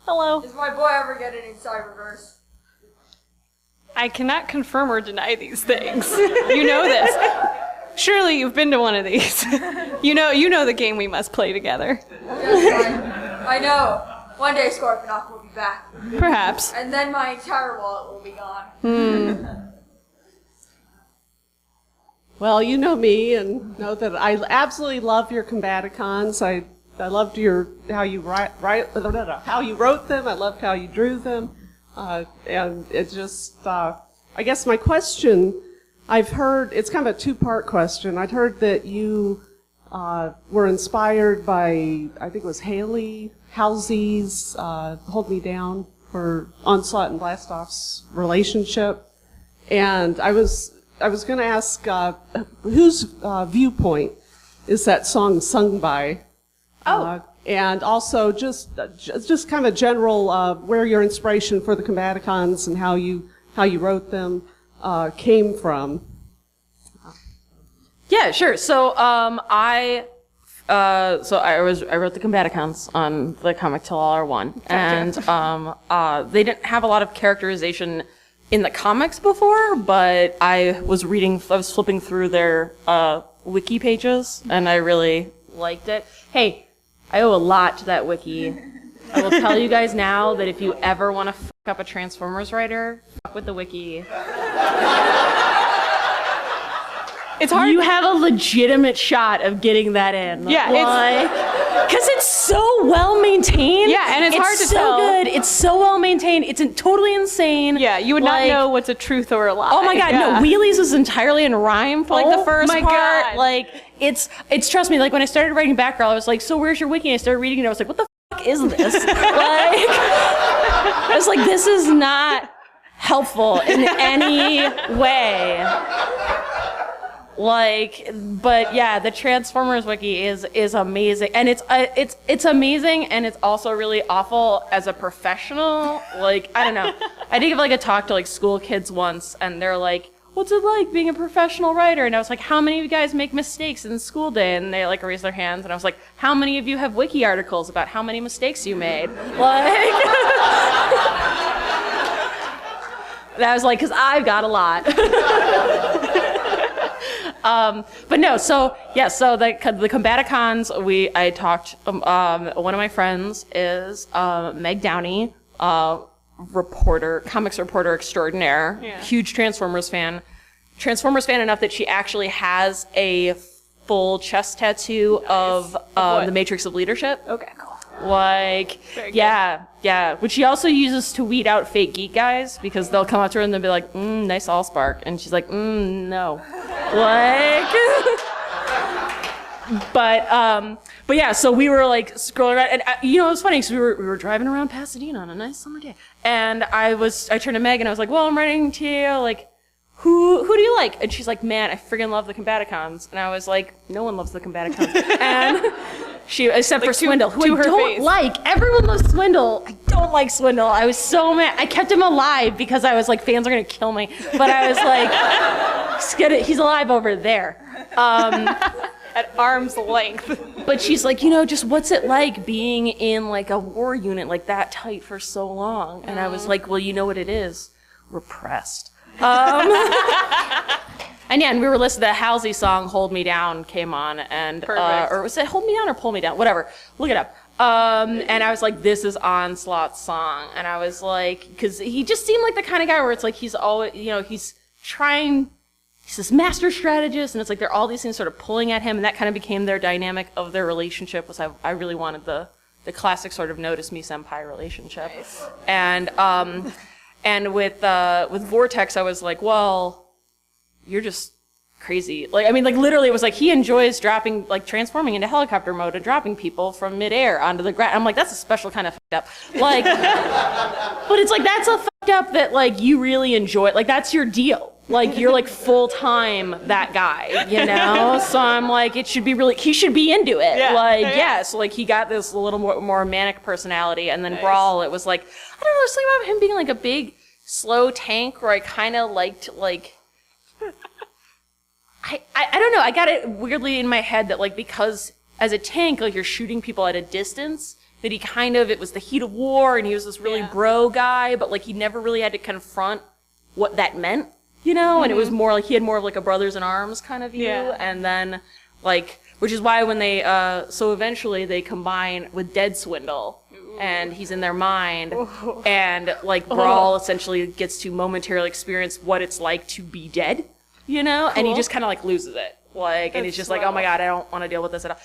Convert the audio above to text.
Hello. Is my boy ever getting in Cyberverse? I cannot confirm or deny these things. You know this. Surely you've been to one of these. You know the game we must play together. Yes, I know. One day Scorponok will be back. Perhaps. And then my entire wallet will be gone. Well, you know me and know that I absolutely love your Combaticons. I loved how you how you wrote them. I loved how you drew them. And it just, I guess my question, I've heard, it's kind of a two-part question. I'd heard that you were inspired by, I think it was Halsey's Hold Me Down for Onslaught and Blastoff's relationship. And I was going to ask, whose viewpoint is that song sung by? And also just kind of general where your inspiration for the Combaticons and how you wrote them came from. Yeah, sure. So I wrote the Combaticons on the comic Till All Are One, and they didn't have a lot of characterization in the comics before, but I was flipping through their wiki pages, and I really liked it. Hey, I owe a lot to that wiki. I will tell you guys now that if you ever want to fuck up a Transformers writer, fuck with the wiki. It's hard. You have a legitimate shot of getting that in. Yeah, because it's so well maintained. Yeah, and it's hard to It's so tell. good. It's so well maintained. It's totally insane. Yeah, you would not know what's a truth or a lie. Oh my god, yeah. no, Wheelies was entirely in rhyme for the first my part. God. Like it's trust me, like when I started writing Batgirl, I was like, so where's your wiki? And I started reading it, I was like, what the fuck is this? I was like, this is not helpful in any way. But yeah, the Transformers wiki is amazing, and it's amazing, and it's also really awful as a professional. Like, I don't know. I did give a talk to school kids once, and they're like, "What's it like being a professional writer?" And I was like, "How many of you guys make mistakes in school day?" And they raised their hands, and I was like, "How many of you have wiki articles about how many mistakes you made?" That was because I've got a lot. But no, so the Combaticons, I talked, one of my friends is, Meg Downey, comics reporter extraordinaire, huge Transformers fan enough that she actually has a full chest tattoo of the Matrix of Leadership. Okay, cool. Which she also uses to weed out fake geek guys, because they'll come up to her and they'll be like, nice Allspark. And she's like, no. But yeah, so we were scrolling around, and it was funny because we were driving around Pasadena on a nice summer day, and I turned to Meg and I was like, well, I'm writing to you, who do you like? And she's like, man, I friggin' love the Combaticons. And I was like, no one loves the Combaticons. And she, except for Swindle, who I don't like. Everyone loves Swindle. I don't like Swindle. I was so mad. I kept him alive because I was like, fans are gonna kill me. But I was like, he's alive over there. At arm's length. But she's like, just what's it like being in a war unit that tight for so long? And I was like, well, you know what it is? Repressed. And yeah, and we were listening to the Halsey song "Hold Me Down" came on, and or was it "Hold Me Down" or "Pull Me Down"? Whatever. Look it up. And I was like, this is Onslaught's song, and I was like, because he just seemed like the kind of guy where it's he's always, he's this master strategist, and it's there are all these things sort of pulling at him, and that kind of became their dynamic of their relationship. I really wanted the classic sort of notice me senpai relationship, nice. And with Vortex, I was like, well, you're just crazy. Literally, it was he enjoys dropping, transforming into helicopter mode and dropping people from midair onto the ground. I'm like, that's a special kind of fucked up. But it's that's a fucked up that, you really enjoy. That's your deal. You're full-time that guy, So I'm like, it should be he should be into it. So he got this a little more manic personality, and then nice. Brawl, it was I don't know, there's something about him being a big, slow tank where I kind of liked, I don't know, I got it weirdly in my head that because as a tank, like you're shooting people at a distance, that he kind of, it was the heat of war and he was this really bro guy, but like he never really had to confront what that meant, you know? And it was more like, he had more of like a brothers in arms kind of view. Yeah. And then like, which is why when they, so eventually they combine with Dead Swindle. And he's in their mind, and like Brawl essentially gets to momentarily experience what it's like to be dead, you know, and he just kind of like loses it, like, and he's just like, oh my god, I don't want to deal with this at all.